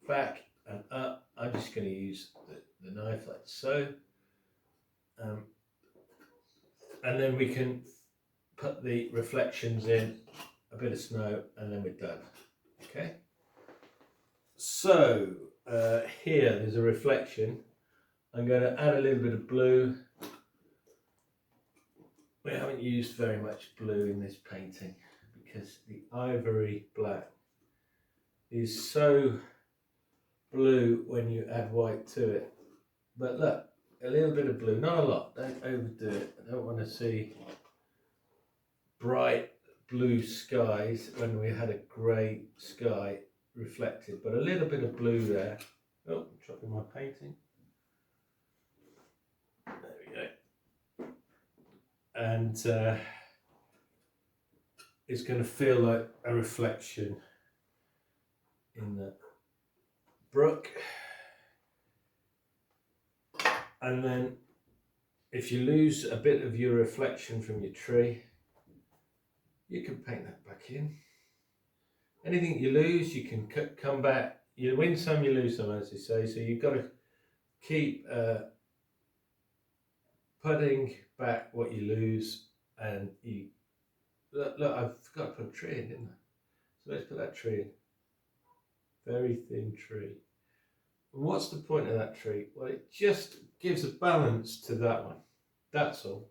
back and up. I'm just going to use the knife like so, and then we can put the reflections in, a bit of snow, and then we're done. Okay. So here there's a reflection. I'm going to add a little bit of blue. We haven't used very much blue in this painting because the ivory black is so blue when you add white to it. But look, a little bit of blue, not a lot, don't overdo it. I don't want to see bright blue skies when we had a grey sky reflected, but a little bit of blue there. Oh, I'm dropping my painting. There we go. And it's going to feel like a reflection in the brook. And then if you lose a bit of your reflection from your tree, you can paint that back in. Anything you lose, you can come back. You win some, you lose some, as they say. So you've got to keep putting back what you lose. And you look, I forgot to put a tree in, didn't I? So let's put that tree in. Very thin tree. And what's the point of that tree? Well, it just gives a balance to that one. That's all.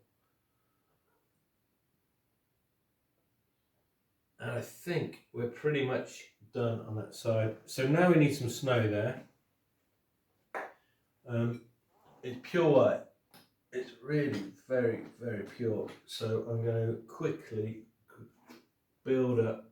And I think we're pretty much done on that side. So now we need some snow there. It's pure white. It's really very, very pure. So I'm going to quickly build up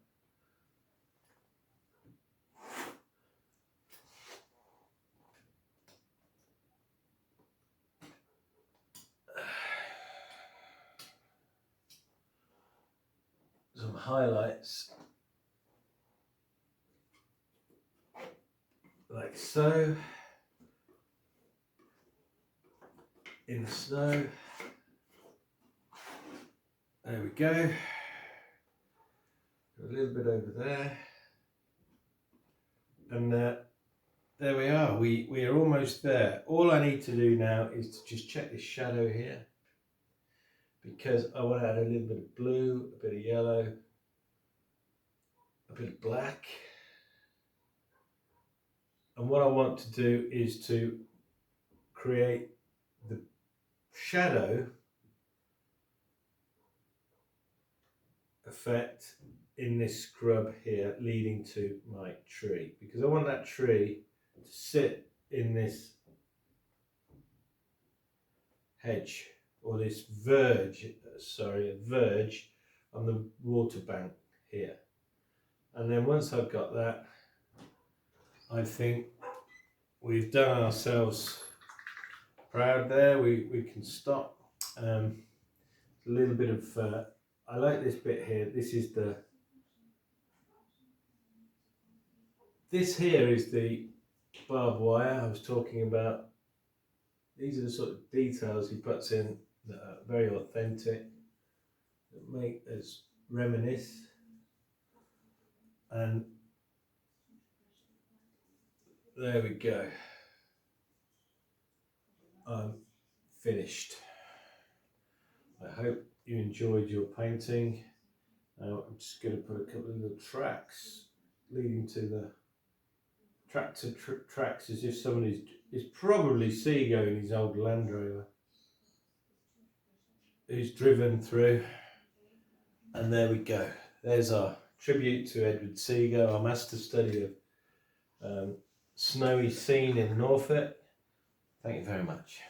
some highlights like so in the snow. There we go. A little bit over there. And there we are, we are almost there. All I need to do now is to just check this shadow here, because I want to add a little bit of blue, a bit of yellow, a bit of black. And what I want to do is to create the shadow effect in this scrub here leading to my tree, because I want that tree to sit in this hedge, or this verge on the water bank here. And then once I've got that, I think we've done ourselves proud there. We can stop. A little bit of I like this bit here. This here is the barbed wire I was talking about. These are the sort of details he puts in that are very authentic, that make us reminisce. And there we go. I'm finished. I hope you enjoyed your painting. Now I'm just going to put a couple of little tracks leading to the tractor tracks, as if somebody's probably Seago in his old Land Rover, who's driven through. And there we go. There's our tribute to Edward Seago, our master study of snowy scene in Norfolk. Thank you very much.